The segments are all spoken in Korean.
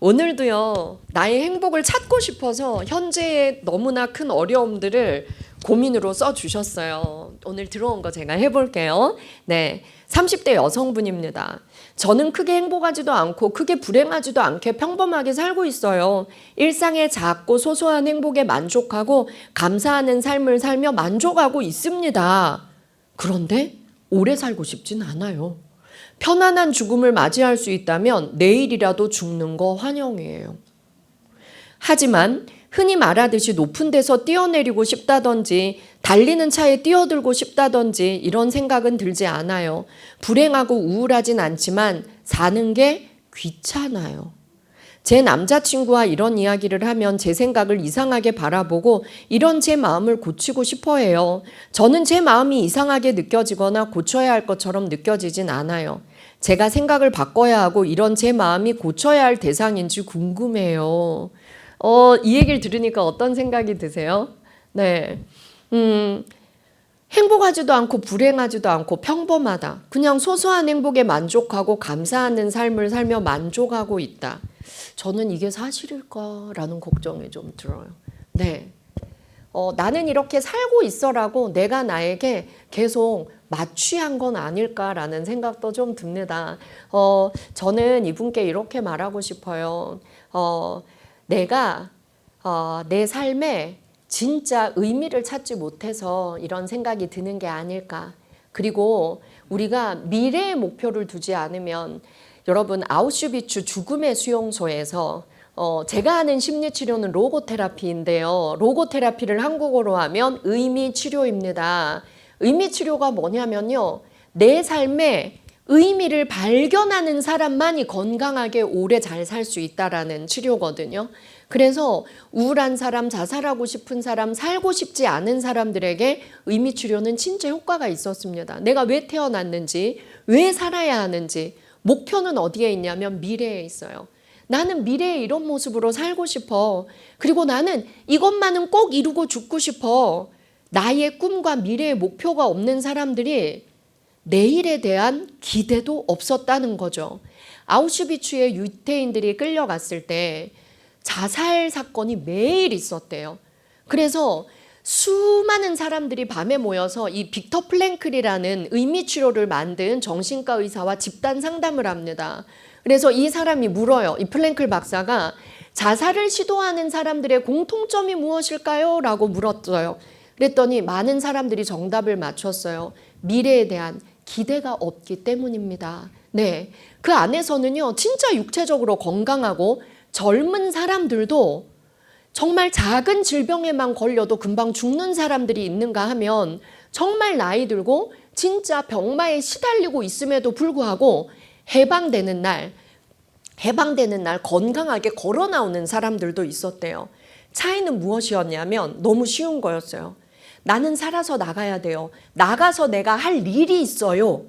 오늘도요, 나의 행복을 찾고 싶어서 현재의 너무나 큰 어려움들을 고민으로 써주셨어요. 오늘 들어온 거 제가 해볼게요. 네, 30대 여성분입니다. 저는 크게 행복하지도 않고 크게 불행하지도 않게 평범하게 살고 있어요. 일상의 작고 소소한 행복에 만족하고 감사하는 삶을 살며 만족하고 있습니다. 그런데 오래 살고 싶진 않아요. 편안한 죽음을 맞이할 수 있다면 내일이라도 죽는 거 환영이에요. 하지만 흔히 말하듯이 높은 데서 뛰어내리고 싶다든지 달리는 차에 뛰어들고 싶다든지 이런 생각은 들지 않아요. 불행하고 우울하진 않지만 사는 게 귀찮아요. 제 남자친구와 이런 이야기를 하면 제 생각을 이상하게 바라보고 이런 제 마음을 고치고 싶어 해요. 저는 제 마음이 이상하게 느껴지거나 고쳐야 할 것처럼 느껴지진 않아요. 제가 생각을 바꿔야 하고 이런 제 마음이 고쳐야 할 대상인지 궁금해요. 이 얘기를 들으니까 어떤 생각이 드세요? 네. 행복하지도 않고 불행하지도 않고 평범하다. 그냥 소소한 행복에 만족하고 감사하는 삶을 살며 만족하고 있다. 저는 이게 사실일까라는 걱정이 좀 들어요. 네. 나는 이렇게 살고 있어라고 내가 나에게 계속 마취한 건 아닐까라는 생각도 좀 듭니다. 저는 이분께 이렇게 말하고 싶어요. 내가 내 삶에 진짜 의미를 찾지 못해서 이런 생각이 드는 게 아닐까. 그리고 우리가 미래의 목표를 두지 않으면 여러분 아우슈비츠 죽음의 수용소에서 제가 하는 심리치료는 로고테라피인데요. 로고테라피를 한국어로 하면 의미치료입니다. 의미치료가 뭐냐면요. 내 삶에 의미를 발견하는 사람만이 건강하게 오래 잘 살 수 있다라는 치료거든요. 그래서 우울한 사람, 자살하고 싶은 사람, 살고 싶지 않은 사람들에게 의미치료는 진짜 효과가 있었습니다. 내가 왜 태어났는지, 왜 살아야 하는지, 목표는 어디에 있냐면 미래에 있어요. 나는 미래에 이런 모습으로 살고 싶어. 그리고 나는 이것만은 꼭 이루고 죽고 싶어. 나의 꿈과 미래의 목표가 없는 사람들이 내일에 대한 기대도 없었다는 거죠. 아우슈비츠에 유태인들이 끌려갔을 때 자살 사건이 매일 있었대요. 그래서 수많은 사람들이 밤에 모여서 이 빅터 플랭클이라는 의미치료를 만든 정신과 의사와 집단 상담을 합니다. 그래서 이 사람이 물어요. 이 플랭클 박사가 자살을 시도하는 사람들의 공통점이 무엇일까요? 라고 물었어요. 그랬더니 많은 사람들이 정답을 맞췄어요. 미래에 대한 기대가 없기 때문입니다. 네, 그 안에서는요, 진짜 육체적으로 건강하고 젊은 사람들도 정말 작은 질병에만 걸려도 금방 죽는 사람들이 있는가 하면 정말 나이 들고 진짜 병마에 시달리고 있음에도 불구하고 해방되는 날 건강하게 걸어 나오는 사람들도 있었대요. 차이는 무엇이었냐면 너무 쉬운 거였어요. 나는 살아서 나가야 돼요. 나가서 내가 할 일이 있어요.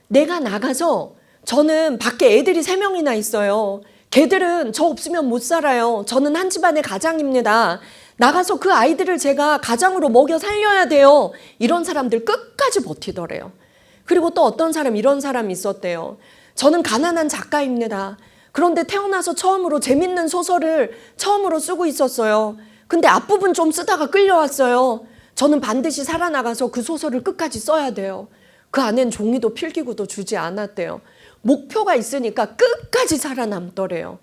내가 나가서 저는 밖에 애들이 3명이나 있어요. 걔들은 저 없으면 못 살아요. 저는 한 집안의 가장입니다. 나가서 그 아이들을 제가 가장으로 먹여 살려야 돼요. 이런 사람들 끝까지 버티더래요. 그리고 또 어떤 사람 이런 사람이 있었대요. 저는 가난한 작가입니다. 그런데 태어나서 처음으로 재밌는 소설을 처음으로 쓰고 있었어요. 근데 앞부분 좀 쓰다가 끌려왔어요. 저는 반드시 살아나가서 그 소설을 끝까지 써야 돼요. 그 안엔 종이도 필기구도 주지 않았대요. 목표가 있으니까 끝까지 살아남더래요.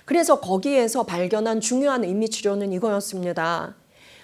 그래서 거기에서 발견한 중요한 의미치료는 이거였습니다.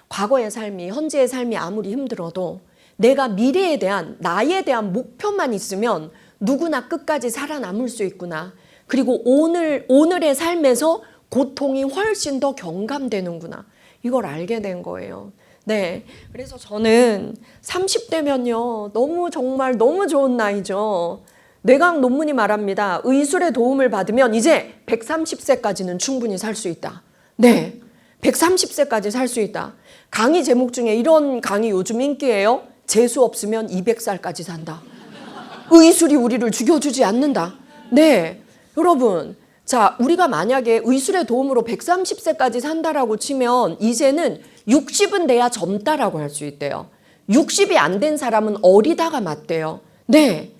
과거의 삶이, 현재의 삶이 아무리 힘들어도 내가 미래에 대한, 나에 대한 목표만 있으면 누구나 끝까지 살아남을 수 있구나. 그리고 오늘의 삶에서 고통이 훨씬 더 경감되는구나. 이걸 알게 된 거예요. 네, 그래서 저는 30대면요. 정말 너무 좋은 나이죠. 뇌과학 논문이 말합니다. 의술의 도움을 받으면 이제 130세까지는 충분히 살 수 있다. 네, 130세까지 살 수 있다. 강의 제목 중에 이런 강의 요즘 인기예요. 재수 없으면 200살까지 산다. 의술이 우리를 죽여주지 않는다. 네, 여러분. 자, 우리가 만약에 의술의 도움으로 130세까지 산다라고 치면 이제는 60은 돼야 젊다라고 할 수 있대요. 60이 안 된 사람은 어리다가 맞대요. 네,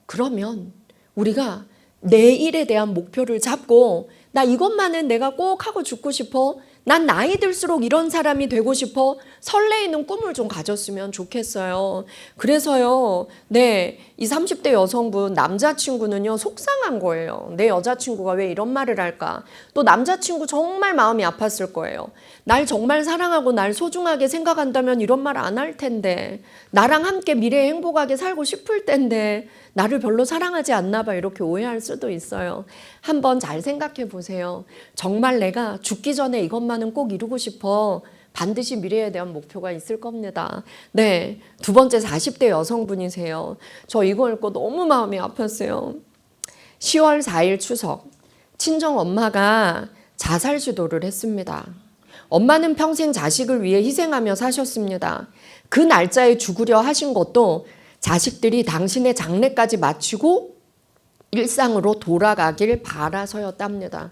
그러면 우리가 내일에 대한 목표를 잡고 나 이것만은 내가 꼭 하고 죽고 싶어. 난 나이 들수록 이런 사람이 되고 싶어. 설레이는 꿈을 좀 가졌으면 좋겠어요. 그래서요, 네, 이 30대 여성분 남자친구는요 속상한 거예요. 내 여자친구가 왜 이런 말을 할까? 또 남자친구 정말 마음이 아팠을 거예요. 날 정말 사랑하고 날 소중하게 생각한다면 이런 말 안 할 텐데, 나랑 함께 미래에 행복하게 살고 싶을 텐데 나를 별로 사랑하지 않나 봐, 이렇게 오해할 수도 있어요. 한번 잘 생각해 보세요. 정말 내가 죽기 전에 이것만은 꼭 이루고 싶어. 반드시 미래에 대한 목표가 있을 겁니다. 네, 두 번째 40대 여성분이세요. 저 이거 읽고 너무 마음이 아팠어요. 10월 4일 추석, 친정 엄마가 자살 시도를 했습니다. 엄마는 평생 자식을 위해 희생하며 사셨습니다. 그 날짜에 죽으려 하신 것도 자식들이 당신의 장례까지 마치고 일상으로 돌아가길 바라서였답니다.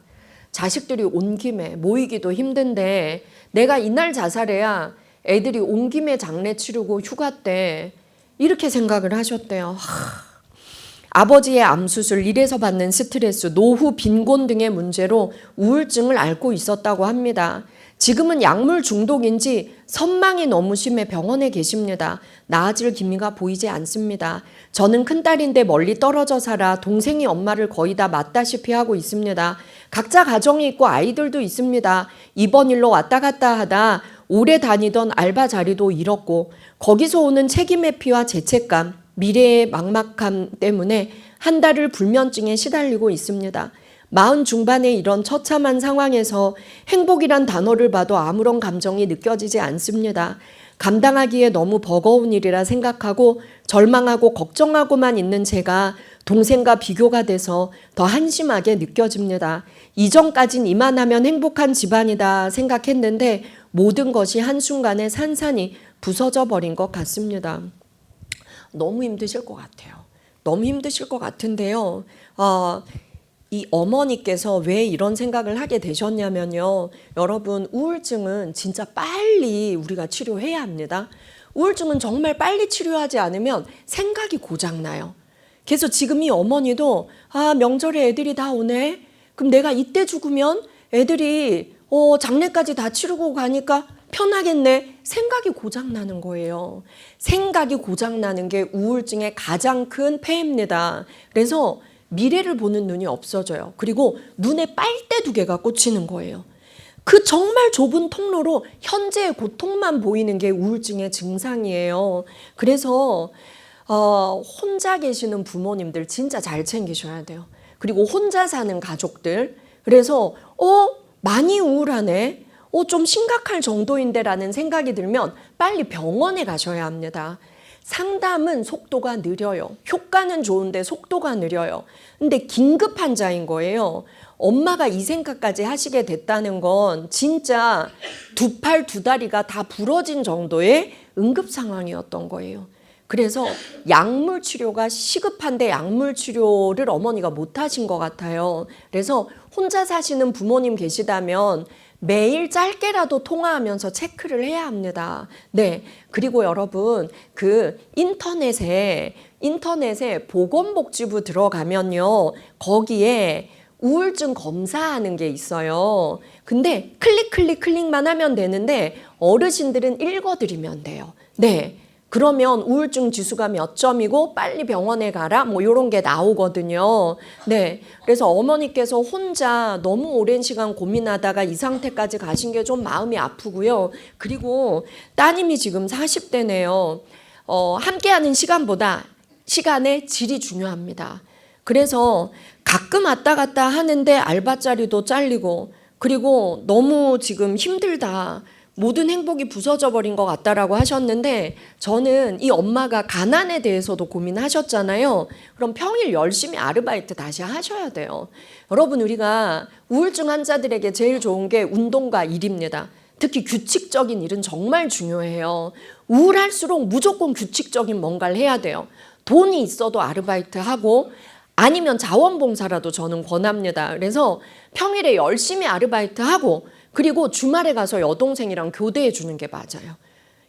자식들이 온 김에 모이기도 힘든데 내가 이날 자살해야 애들이 온 김에 장례 치르고 휴가 때, 이렇게 생각을 하셨대요. 아버지의 암수술, 일에서 받는 스트레스, 노후, 빈곤 등의 문제로 우울증을 앓고 있었다고 합니다. 지금은 약물 중독인지 선망이 너무 심해 병원에 계십니다. 나아질 기미가 보이지 않습니다. 저는 큰딸인데 멀리 떨어져 살아 동생이 엄마를 거의 다 맞다시피 하고 있습니다. 각자 가정이 있고 아이들도 있습니다. 이번 일로 왔다 갔다 하다 오래 다니던 알바 자리도 잃었고, 거기서 오는 책임의 피와 죄책감, 미래의 막막함 때문에 한 달을 불면증에 시달리고 있습니다. 40 중반의 이런 처참한 상황에서 행복이란 단어를 봐도 아무런 감정이 느껴지지 않습니다. 감당하기에 너무 버거운 일이라 생각하고 절망하고 걱정하고만 있는 제가 동생과 비교가 돼서 더 한심하게 느껴집니다. 이전까진 이만하면 행복한 집안이다 생각했는데 모든 것이 한순간에 산산이 부서져 버린 것 같습니다. 너무 힘드실 것 같아요. 너무 힘드실 것 같은데요. 이 어머니께서 왜 이런 생각을 하게 되셨냐면요. 여러분, 우울증은 진짜 빨리 우리가 치료해야 합니다. 우울증은 정말 빨리 치료하지 않으면 생각이 고장나요. 그래서 지금 이 어머니도 명절에 애들이 다 오네. 그럼 내가 이때 죽으면 애들이 장례까지 다 치르고 가니까 편하겠네. 생각이 고장나는 거예요. 생각이 고장나는 게 우울증의 가장 큰 폐해입니다. 그래서 미래를 보는 눈이 없어져요. 그리고 눈에 빨대 2개가 꽂히는 거예요. 그 정말 좁은 통로로 현재의 고통만 보이는 게 우울증의 증상이에요. 그래서 혼자 계시는 부모님들 진짜 잘 챙기셔야 돼요. 그리고 혼자 사는 가족들, 그래서 많이 우울하네, 좀 심각할 정도인데 라는 생각이 들면 빨리 병원에 가셔야 합니다. 상담은 속도가 느려요. 효과는 좋은데 속도가 느려요. 근데 긴급 환자인 거예요. 엄마가 이 생각까지 하시게 됐다는 건 진짜 2팔 2다리가 다 부러진 정도의 응급 상황이었던 거예요. 그래서 약물 치료가 시급한데 약물 치료를 어머니가 못 하신 것 같아요. 그래서 혼자 사시는 부모님 계시다면 매일 짧게라도 통화하면서 체크를 해야 합니다. 네. 그리고 여러분, 그 인터넷에 보건복지부 들어가면요, 거기에 우울증 검사하는 게 있어요. 근데 클릭만 하면 되는데 어르신들은 읽어드리면 돼요. 네. 그러면 우울증 지수가 몇 점이고 빨리 병원에 가라, 뭐 이런 게 나오거든요. 네, 그래서 어머니께서 혼자 너무 오랜 시간 고민하다가 이 상태까지 가신 게 좀 마음이 아프고요. 그리고 따님이 지금 40대네요. 함께하는 시간보다 시간의 질이 중요합니다. 그래서 가끔 왔다 갔다 하는데 알바자리도 잘리고, 그리고 너무 지금 힘들다, 모든 행복이 부서져 버린 것 같다라고 하셨는데, 저는 이 엄마가 가난에 대해서도 고민하셨잖아요. 그럼 평일 열심히 아르바이트 다시 하셔야 돼요. 여러분, 우리가 우울증 환자들에게 제일 좋은 게 운동과 일입니다. 특히 규칙적인 일은 정말 중요해요. 우울할수록 무조건 규칙적인 뭔가를 해야 돼요. 돈이 있어도 아르바이트 하고, 아니면 자원봉사라도 저는 권합니다. 그래서 평일에 열심히 아르바이트 하고, 그리고 주말에 가서 여동생이랑 교대해 주는 게 맞아요.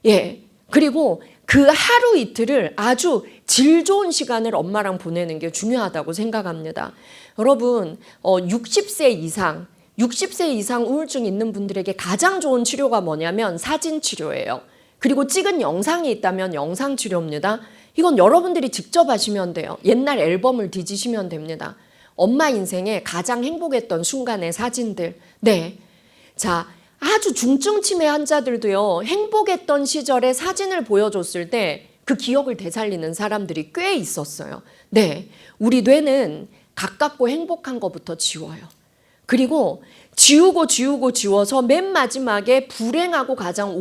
예. 그리고 그 하루 이틀을 아주 질 좋은 시간을 엄마랑 보내는 게 중요하다고 생각합니다. 여러분 60세 이상 우울증 있는 분들에게 가장 좋은 치료가 뭐냐면 사진 치료예요. 그리고 찍은 영상이 있다면 영상 치료입니다. 이건 여러분들이 직접 하시면 돼요. 옛날 앨범을 뒤지시면 됩니다. 엄마 인생에 가장 행복했던 순간의 사진들. 네. 자, 아주 중증 치매 환자들도요, 행복했던 시절의 사진을 보여줬을 때 그 기억을 되살리는 사람들이 꽤 있었어요. 네. 우리 뇌는 가깝고 행복한 것부터 지워요. 그리고 지워서 맨 마지막에 불행하고 가장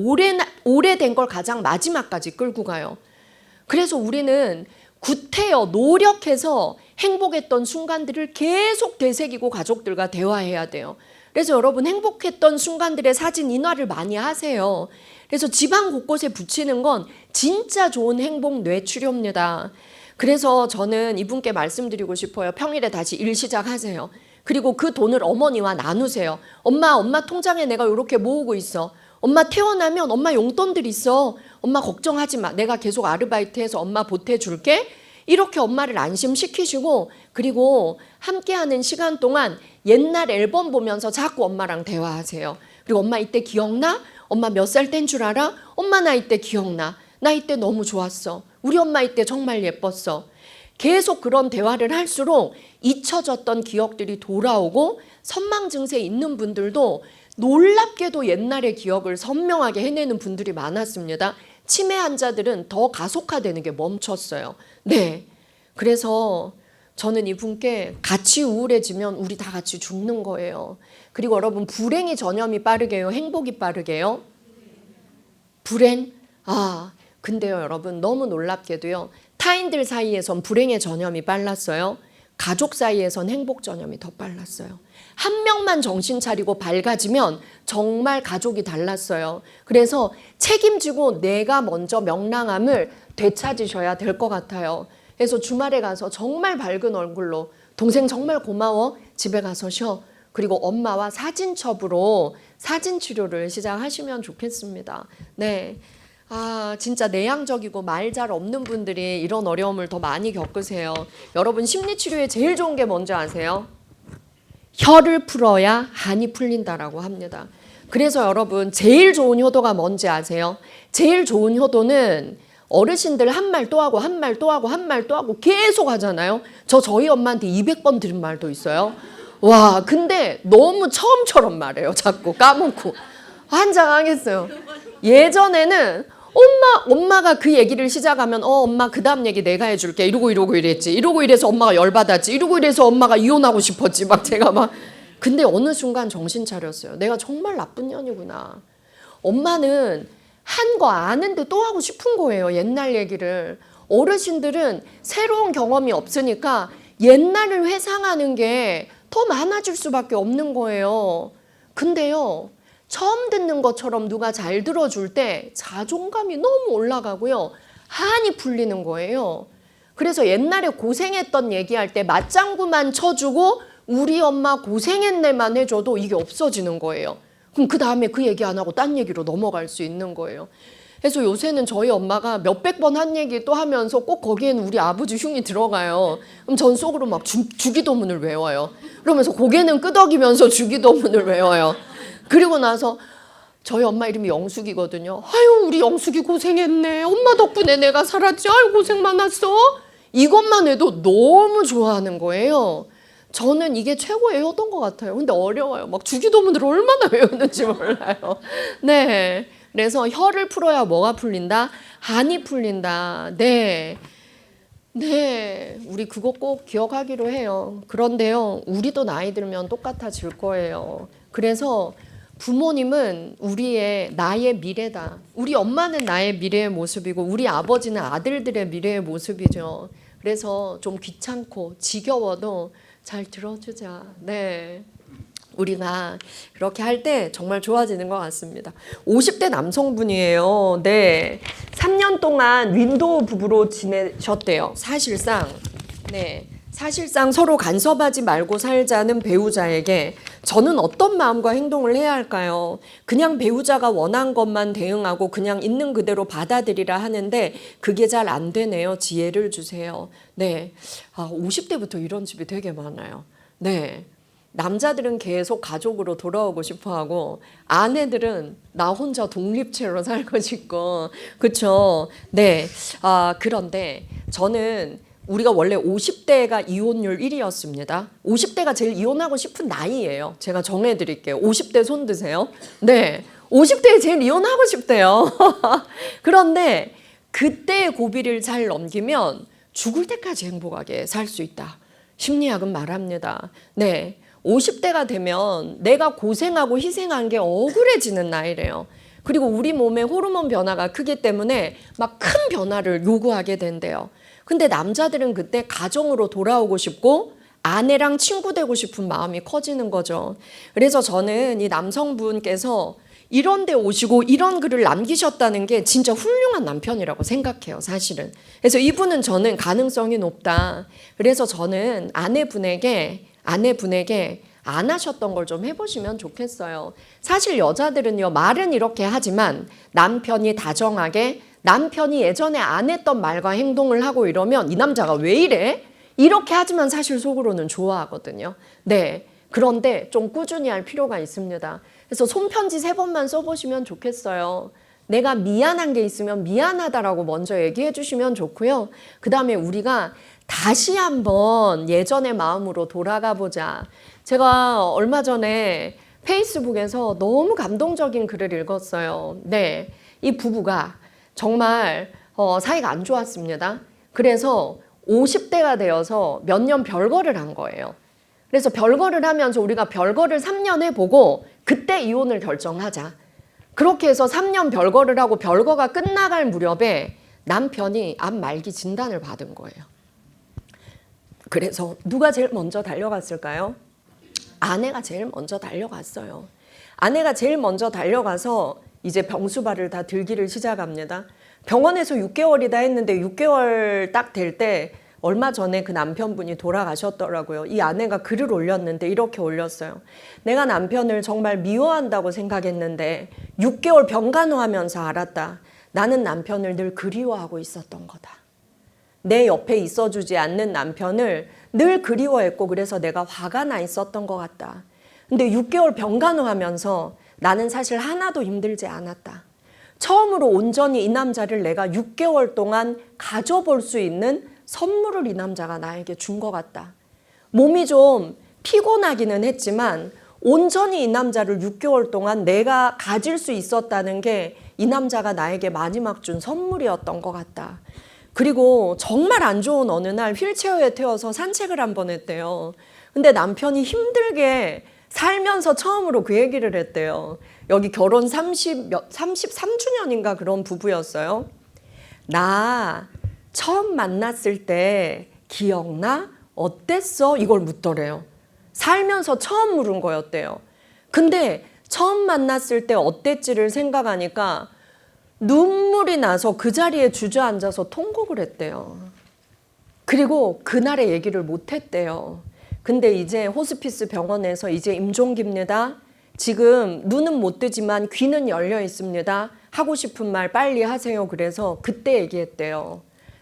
오래된 걸 가장 마지막까지 끌고 가요. 그래서 우리는 구태여 노력해서 행복했던 순간들을 계속 되새기고 가족들과 대화해야 돼요. 그래서 여러분 행복했던 순간들의 사진 인화를 많이 하세요. 그래서 집안 곳곳에 붙이는 건 진짜 좋은 행복 뇌치료입니다. 그래서 저는 이분께 말씀드리고 싶어요. 평일에 다시 일 시작하세요. 그리고 그 돈을 어머니와 나누세요. 엄마 통장에 내가 이렇게 모으고 있어. 엄마 태어나면 엄마 용돈들 있어. 엄마 걱정하지 마. 내가 계속 아르바이트해서 엄마 보태줄게. 이렇게 엄마를 안심시키시고, 그리고 함께하는 시간 동안 옛날 앨범 보면서 자꾸 엄마랑 대화하세요. 그리고 엄마 이때 기억나? 엄마 몇 살 땐 줄 알아? 엄마 나 이때 기억나. 나 이때 너무 좋았어. 우리 엄마 이때 정말 예뻤어. 계속 그런 대화를 할수록 잊혀졌던 기억들이 돌아오고, 선망 증세 있는 분들도 놀랍게도 옛날의 기억을 선명하게 해내는 분들이 많았습니다. 치매 환자들은 더 가속화되는 게 멈췄어요. 네. 그래서 저는 이분께 같이 우울해지면 우리 다 같이 죽는 거예요. 그리고 여러분, 불행이 전염이 빠르게요? 행복이 빠르게요? 불행? 근데요 여러분, 너무 놀랍게도요, 타인들 사이에선 불행의 전염이 빨랐어요. 가족 사이에선 행복 전염이 더 빨랐어요. 한 명만 정신 차리고 밝아지면 정말 가족이 달랐어요. 그래서 책임지고 내가 먼저 명랑함을 되찾으셔야 될 것 같아요. 그래서 주말에 가서 정말 밝은 얼굴로 동생 정말 고마워, 집에 가서 쉬어. 그리고 엄마와 사진첩으로 사진 치료를 시작하시면 좋겠습니다. 네. 진짜 내향적이고 말 잘 없는 분들이 이런 어려움을 더 많이 겪으세요. 여러분, 심리치료에 제일 좋은 게 뭔지 아세요? 혀를 풀어야 한이 풀린다라고 합니다. 그래서 여러분, 제일 좋은 효도가 뭔지 아세요? 제일 좋은 효도는 어르신들 한 말 또 하고 한 말 또 하고 한 말 또 하고 계속 하잖아요. 저희 엄마한테 200번 들은 말도 있어요. 와, 근데 너무 처음처럼 말해요. 자꾸 까먹고. 환장하겠어요. 예전에는 엄마가 그 얘기를 시작하면 엄마 그 다음 얘기 내가 해줄게. 이러고 이랬지. 이러고 이래서 엄마가 열받았지. 이러고 이래서 엄마가 이혼하고 싶었지. 막 제가 막. 근데 어느 순간 정신 차렸어요. 내가 정말 나쁜 년이구나. 엄마는 한 거 아는데 또 하고 싶은 거예요. 옛날 얘기를. 어르신들은 새로운 경험이 없으니까 옛날을 회상하는 게 더 많아질 수밖에 없는 거예요. 근데요, 처음 듣는 것처럼 누가 잘 들어줄 때 자존감이 너무 올라가고요, 한이 풀리는 거예요. 그래서 옛날에 고생했던 얘기할 때 맞장구만 쳐주고 우리 엄마 고생했네만 해줘도 이게 없어지는 거예요. 그럼 그 다음에 그 얘기 안 하고 딴 얘기로 넘어갈 수 있는 거예요. 그래서 요새는 저희 엄마가 몇백 번 한 얘기 또 하면서 꼭 거기에는 우리 아버지 흉이 들어가요. 그럼 전 속으로 막 주기도문을 외워요. 그러면서 고개는 끄덕이면서 주기도문을 외워요. 그리고 나서 저희 엄마 이름이 영숙이거든요. 아유, 우리 영숙이 고생했네. 엄마 덕분에 내가 살았지. 아유, 고생 많았어. 이것만 해도 너무 좋아하는 거예요. 저는 이게 최고의 효도인 것 같아요. 근데 어려워요. 막 주기도문을 얼마나 외우는지 몰라요. 네. 그래서 혀를 풀어야 뭐가 풀린다? 한이 풀린다. 네. 네. 우리 그거 꼭 기억하기로 해요. 그런데요, 우리도 나이 들면 똑같아질 거예요. 그래서 부모님은 나의 미래다. 우리 엄마는 나의 미래의 모습이고 우리 아버지는 아들들의 미래의 모습이죠. 그래서 좀 귀찮고 지겨워도 잘 들어주자. 네. 우리가 그렇게 할 때 정말 좋아지는 것 같습니다. 50대 남성분이에요. 네. 3년 동안 윈도우 부부로 지내셨대요. 사실상. 네. 사실상 서로 간섭하지 말고 살자는 배우자에게 저는 어떤 마음과 행동을 해야 할까요? 그냥 배우자가 원한 것만 대응하고 그냥 있는 그대로 받아들이라 하는데 그게 잘 안 되네요. 지혜를 주세요. 네. 50대부터 이런 집이 되게 많아요. 네. 남자들은 계속 가족으로 돌아오고 싶어 하고 아내들은 나 혼자 독립체로 살고 싶고 그쵸? 네. 그런데 저는 우리가 원래 50대가 이혼율 1위였습니다. 50대가 제일 이혼하고 싶은 나이예요. 제가 정해드릴게요. 50대 손 드세요. 네, 50대에 제일 이혼하고 싶대요. 그런데 그때의 고비를 잘 넘기면 죽을 때까지 행복하게 살 수 있다. 심리학은 말합니다. 네, 50대가 되면 내가 고생하고 희생한 게 억울해지는 나이래요. 그리고 우리 몸의 호르몬 변화가 크기 때문에 막 큰 변화를 요구하게 된대요. 근데 남자들은 그때 가정으로 돌아오고 싶고 아내랑 친구 되고 싶은 마음이 커지는 거죠. 그래서 저는 이 남성분께서 이런 데 오시고 이런 글을 남기셨다는 게 진짜 훌륭한 남편이라고 생각해요, 사실은. 그래서 이분은 저는 가능성이 높다. 그래서 저는 아내분에게 안 하셨던 걸 좀 해보시면 좋겠어요. 사실 여자들은요, 말은 이렇게 하지만 남편이 다정하게 남편이 예전에 안 했던 말과 행동을 하고 이러면 이 남자가 왜 이래? 이렇게 하지만 사실 속으로는 좋아하거든요. 네. 그런데 좀 꾸준히 할 필요가 있습니다. 그래서 손편지 3번만 써보시면 좋겠어요. 내가 미안한 게 있으면 미안하다라고 먼저 얘기해 주시면 좋고요. 그 다음에 우리가 다시 한번 예전의 마음으로 돌아가 보자. 제가 얼마 전에 페이스북에서 너무 감동적인 글을 읽었어요. 네. 이 부부가 정말 사이가 안 좋았습니다. 그래서 50대가 되어서 몇 년 별거를 한 거예요. 그래서 별거를 하면서 우리가 별거를 3년 해보고 그때 이혼을 결정하자. 그렇게 해서 3년 별거를 하고 별거가 끝나갈 무렵에 남편이 암 말기 진단을 받은 거예요. 그래서 누가 제일 먼저 달려갔을까요? 아내가 제일 먼저 달려갔어요. 아내가 제일 먼저 달려가서 이제 병수발을 다 들기를 시작합니다. 병원에서 6개월이다 했는데 6개월 딱 될 때 얼마 전에 그 남편분이 돌아가셨더라고요. 이 아내가 글을 올렸는데 이렇게 올렸어요. 내가 남편을 정말 미워한다고 생각했는데 6개월 병간호하면서 알았다. 나는 남편을 늘 그리워하고 있었던 거다. 내 옆에 있어주지 않는 남편을 늘 그리워했고 그래서 내가 화가 나 있었던 것 같다. 근데 6개월 병간호하면서 나는 사실 하나도 힘들지 않았다. 처음으로 온전히 이 남자를 내가 6개월 동안 가져볼 수 있는 선물을 이 남자가 나에게 준 것 같다. 몸이 좀 피곤하기는 했지만 온전히 이 남자를 6개월 동안 내가 가질 수 있었다는 게 이 남자가 나에게 마지막 준 선물이었던 것 같다. 그리고 정말 안 좋은 어느 날 휠체어에 태워서 산책을 한번 했대요. 근데 남편이 힘들게 살면서 처음으로 그 얘기를 했대요. 여기 결혼 33주년인가 그런 부부였어요. 나 처음 만났을 때 기억나? 어땠어? 이걸 묻더래요. 살면서 처음 물은 거였대요. 근데 처음 만났을 때 어땠지를 생각하니까 눈물이 나서 그 자리에 주저앉아서 통곡을 했대요. 그리고 그날의 얘기를 못 했대요. 근데 이제 호스피스 병원에서 이제 임종기입니다. 지금 눈은 못 뜨지만 귀는 열려 있습니다. 하고 싶은 말 빨리 하세요. 그래서 그때 얘기했대요.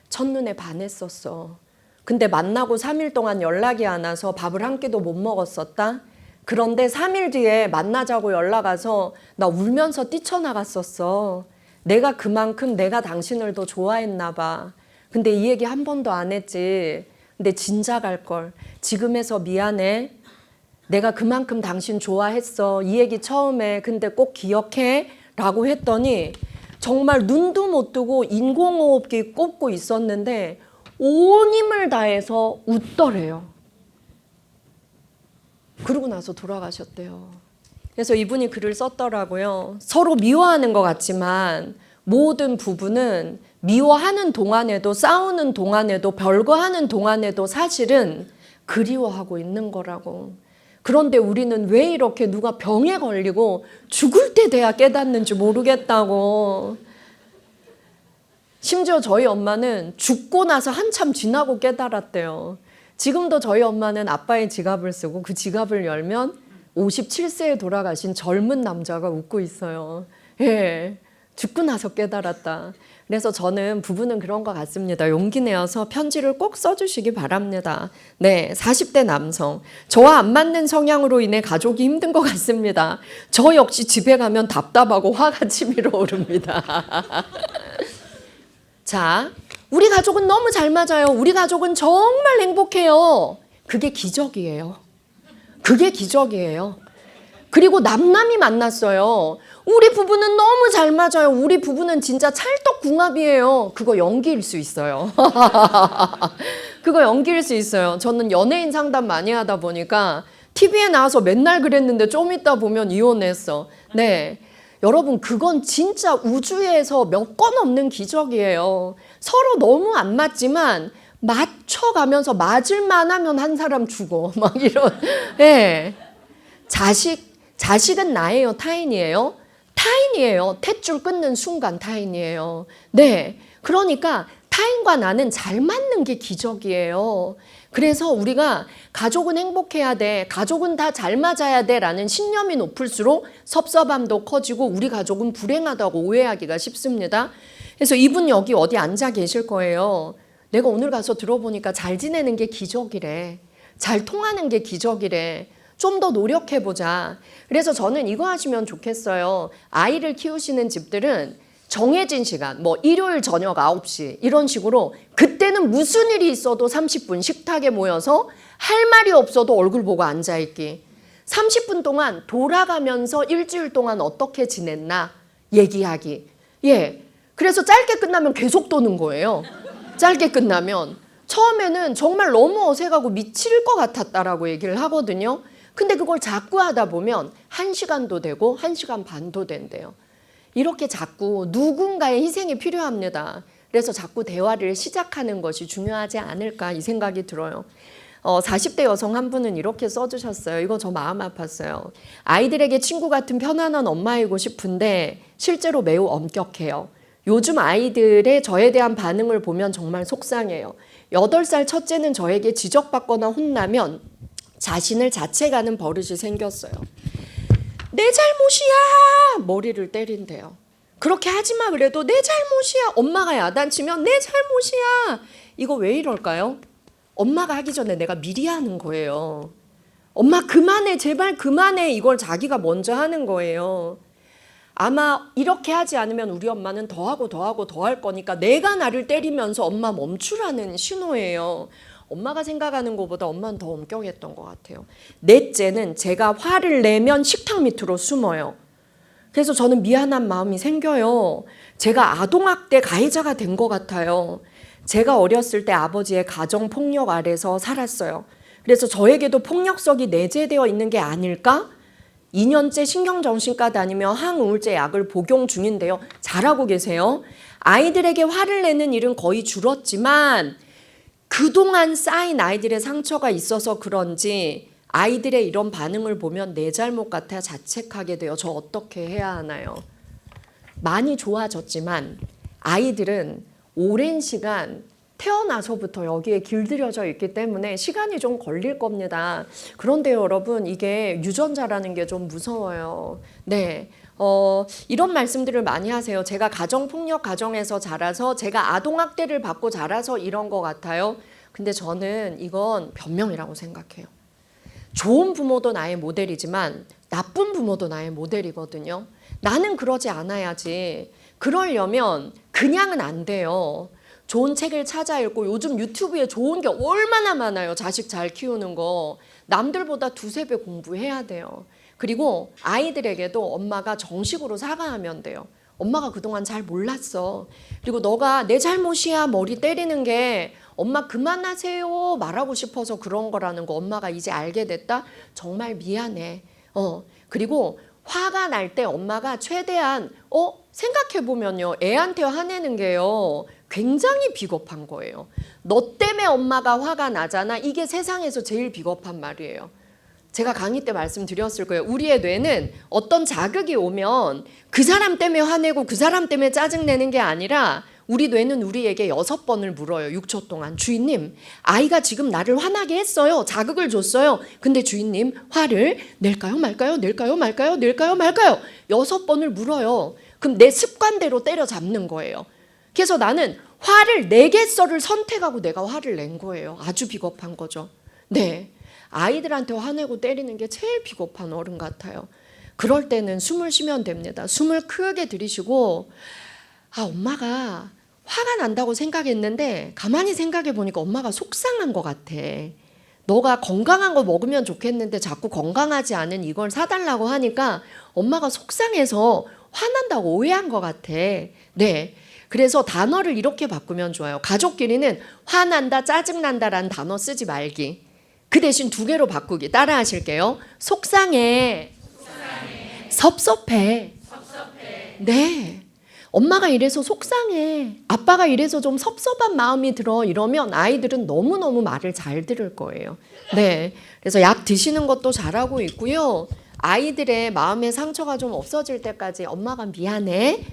첫눈에 반했었어. 근데 만나고 3일 동안 연락이 안 와서 밥을 한 끼도 못 먹었었다. 그런데 3일 뒤에 만나자고 연락 와서 나 울면서 뛰쳐나갔었어. 내가 그만큼 내가 당신을 더 좋아했나 봐. 근데 이 얘기 한 번도 안 했지. 근데 진작 할걸. 지금 해서 미안해. 내가 그만큼 당신 좋아했어. 이 얘기 처음에. 근데 꼭 기억해. 라고 했더니 정말 눈도 못 뜨고 인공호흡기 꽂고 있었는데 온 힘을 다해서 웃더래요. 그러고 나서 돌아가셨대요. 그래서 이분이 글을 썼더라고요. 서로 미워하는 것 같지만 모든 부부는 미워하는 동안에도 싸우는 동안에도 별거 하는 동안에도 사실은 그리워하고 있는 거라고. 그런데 우리는 왜 이렇게 누가 병에 걸리고 죽을 때 돼야 깨닫는지 모르겠다고. 심지어 저희 엄마는 죽고 나서 한참 지나고 깨달았대요. 지금도 저희 엄마는 아빠의 지갑을 쓰고 그 지갑을 열면 57세에 돌아가신 젊은 남자가 웃고 있어요. 예, 죽고 나서 깨달았다. 그래서 저는 부부는 그런 것 같습니다. 용기 내어서 편지를 꼭 써주시기 바랍니다. 네, 40대 남성. 저와 안 맞는 성향으로 인해 가족이 힘든 것 같습니다. 저 역시 집에 가면 답답하고 화가 치밀어 오릅니다. 자, 우리 가족은 너무 잘 맞아요. 우리 가족은 정말 행복해요. 그게 기적이에요. 그게 기적이에요. 그리고 남남이 만났어요. 우리 부부는 너무 잘 맞아요. 우리 부부는 진짜 찰떡궁합이에요. 그거 연기일 수 있어요. 그거 연기일 수 있어요. 저는 연예인 상담 많이 하다 보니까 TV에 나와서 맨날 그랬는데 좀 이따 보면 이혼했어. 네. 여러분, 그건 진짜 우주에서 몇 건 없는 기적이에요. 서로 너무 안 맞지만 맞춰가면서 맞을만 하면 한 사람 죽어. 막 이런. 네. 자식은 나예요? 타인이에요? 타인이에요. 탯줄 끊는 순간 타인이에요. 네. 그러니까 타인과 나는 잘 맞는 게 기적이에요. 그래서 우리가 가족은 행복해야 돼. 가족은 다 잘 맞아야 돼. 라는 신념이 높을수록 섭섭함도 커지고 우리 가족은 불행하다고 오해하기가 쉽습니다. 그래서 이분 여기 어디 앉아 계실 거예요. 내가 오늘 가서 들어보니까 잘 지내는 게 기적이래. 잘 통하는 게 기적이래. 좀 더 노력해보자. 그래서 저는 이거 하시면 좋겠어요. 아이를 키우시는 집들은 정해진 시간, 뭐 일요일 저녁 9시 이런 식으로 그때는 무슨 일이 있어도 30분 식탁에 모여서 할 말이 없어도 얼굴 보고 앉아있기. 30분 동안 돌아가면서 일주일 동안 어떻게 지냈나 얘기하기. 예. 그래서 짧게 끝나면 계속 도는 거예요. 짧게 끝나면. 처음에는 정말 너무 어색하고 미칠 것 같았다라고 얘기를 하거든요. 근데 그걸 자꾸 하다 보면 1시간도 되고 1시간 반도 된대요. 이렇게 자꾸 누군가의 희생이 필요합니다. 그래서 자꾸 대화를 시작하는 것이 중요하지 않을까 이 생각이 들어요. 40대 여성 한 분은 이렇게 써주셨어요. 이거 저 마음 아팠어요. 아이들에게 친구 같은 편안한 엄마이고 싶은데 실제로 매우 엄격해요. 요즘 아이들의 저에 대한 반응을 보면 정말 속상해요. 8살 첫째는 저에게 지적받거나 혼나면 자신을 자책하는 버릇이 생겼어요. 내 잘못이야! 머리를 때린대요. 그렇게 하지마 그래도 내 잘못이야. 엄마가 야단치면 내 잘못이야. 이거 왜 이럴까요? 엄마가 하기 전에 내가 미리 하는 거예요. 엄마 그만해 제발 그만해 이걸 자기가 먼저 하는 거예요. 아마 이렇게 하지 않으면 우리 엄마는 더하고 더하고 더할 거니까 내가 나를 때리면서 엄마 멈추라는 신호예요. 엄마가 생각하는 것보다 엄마는 더 엄격했던 것 같아요. 넷째는 제가 화를 내면 식탁 밑으로 숨어요. 그래서 저는 미안한 마음이 생겨요. 제가 아동학대 가해자가 된 것 같아요. 제가 어렸을 때 아버지의 가정폭력 아래서 살았어요. 그래서 저에게도 폭력성이 내재되어 있는 게 아닐까? 2년째 신경정신과 다니며 항우울제 약을 복용 중인데요. 잘하고 계세요. 아이들에게 화를 내는 일은 거의 줄었지만 그동안 쌓인 아이들의 상처가 있어서 그런지 아이들의 이런 반응을 보면 내 잘못 같아 자책하게 돼요. 저 어떻게 해야 하나요? 많이 좋아졌지만 아이들은 오랜 시간 태어나서부터 여기에 길들여져 있기 때문에 시간이 좀 걸릴 겁니다. 그런데 여러분 이게 유전자라는 게 좀 무서워요. 네. 이런 말씀들을 많이 하세요. 제가 가정폭력 가정에서 자라서 제가 아동학대를 받고 자라서 이런 것 같아요. 근데 저는 이건 변명이라고 생각해요. 좋은 부모도 나의 모델이지만 나쁜 부모도 나의 모델이거든요. 나는 그러지 않아야지. 그러려면 그냥은 안 돼요. 좋은 책을 찾아 읽고 요즘 유튜브에 좋은 게 얼마나 많아요. 자식 잘 키우는 거. 남들보다 2~3배 공부해야 돼요. 그리고 아이들에게도 엄마가 정식으로 사과하면 돼요. 엄마가 그동안 잘 몰랐어. 그리고 너가 내 잘못이야 머리 때리는 게 엄마 그만하세요 말하고 싶어서 그런 거라는 거 엄마가 이제 알게 됐다. 정말 미안해. 그리고 화가 날 때 엄마가 최대한 생각해보면요. 애한테 화내는 게요. 굉장히 비겁한 거예요. 너 때문에 엄마가 화가 나잖아. 이게 세상에서 제일 비겁한 말이에요. 제가 강의 때 말씀드렸을 거예요. 우리의 뇌는 어떤 자극이 오면 그 사람 때문에 화내고 그 사람 때문에 짜증내는 게 아니라 우리 뇌는 우리에게 6번을 물어요. 6초 동안. 주인님, 아이가 지금 나를 화나게 했어요. 자극을 줬어요. 근데 주인님, 화를 낼까요, 말까요? 낼까요, 말까요? 낼까요, 말까요? 6번을 물어요. 그럼 내 습관대로 때려잡는 거예요. 그래서 나는 화를 내겠어를 선택하고 내가 화를 낸 거예요. 아주 비겁한 거죠. 네. 아이들한테 화내고 때리는 게 제일 비겁한 어른 같아요. 그럴 때는 숨을 쉬면 됩니다. 숨을 크게 들이쉬고, 엄마가 화가 난다고 생각했는데 가만히 생각해 보니까 엄마가 속상한 것 같아. 너가 건강한 거 먹으면 좋겠는데 자꾸 건강하지 않은 이걸 사달라고 하니까 엄마가 속상해서 화난다고 오해한 것 같아. 네. 그래서 단어를 이렇게 바꾸면 좋아요. 가족끼리는 화난다, 짜증난다라는 단어 쓰지 말기. 그 대신 2개로 바꾸기. 따라 하실게요. 속상해. 섭섭해. 네. 엄마가 이래서 속상해. 아빠가 이래서 좀 섭섭한 마음이 들어. 이러면 아이들은 너무너무 말을 잘 들을 거예요. 네. 그래서 약 드시는 것도 잘하고 있고요. 아이들의 마음의 상처가 좀 없어질 때까지 엄마가 미안해.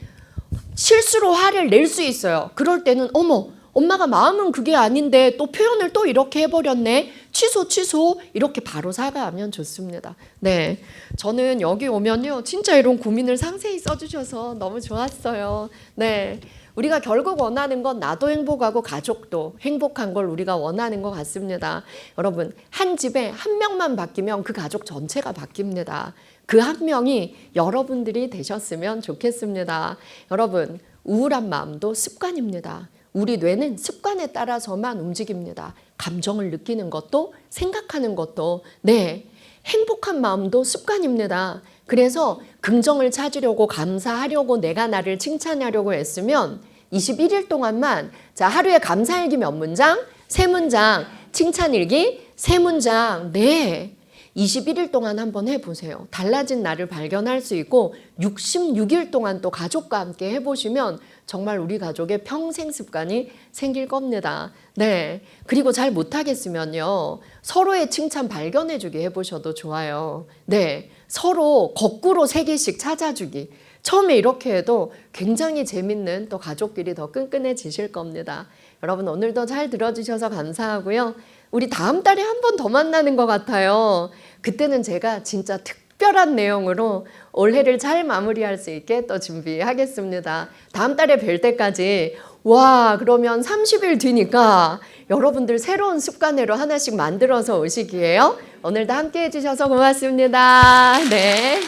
실수로 화를 낼 수 있어요. 그럴 때는 어머, 엄마가 마음은 그게 아닌데 또 표현을 또 이렇게 해버렸네. 취소 이렇게 바로 사과하면 좋습니다. 네, 저는 여기 오면요 진짜 이런 고민을 상세히 써주셔서 너무 좋았어요. 네, 우리가 결국 원하는 건 나도 행복하고 가족도 행복한 걸 우리가 원하는 것 같습니다. 여러분, 한 집에 한 명만 바뀌면 그 가족 전체가 바뀝니다. 그 한 명이 여러분들이 되셨으면 좋겠습니다. 여러분, 우울한 마음도 습관입니다. 우리 뇌는 습관에 따라서만 움직입니다. 감정을 느끼는 것도 생각하는 것도. 네, 행복한 마음도 습관입니다. 그래서 긍정을 찾으려고 감사하려고 내가 나를 칭찬하려고 했으면 21일 동안만 자 하루에 감사일기 몇 문장? 3문장. 칭찬일기 3문장. 네, 21일 동안 한번 해보세요. 달라진 나를 발견할 수 있고 66일 동안 또 가족과 함께 해보시면 정말 우리 가족의 평생 습관이 생길 겁니다. 네. 그리고 잘 못하겠으면요, 서로의 칭찬 발견해주기 해보셔도 좋아요. 네. 서로 거꾸로 3개씩 찾아주기. 처음에 이렇게 해도 굉장히 재밌는 또 가족끼리 더 끈끈해지실 겁니다. 여러분, 오늘도 잘 들어주셔서 감사하고요. 우리 다음 달에 한 번 더 만나는 것 같아요. 그때는 제가 진짜 특별한 내용으로 올해를 잘 마무리할 수 있게 또 준비하겠습니다. 다음 달에 뵐 때까지 와, 그러면 30일 뒤니까 여러분들 새로운 습관으로 하나씩 만들어서 오시기에요. 오늘도 함께 해주셔서 고맙습니다. 네.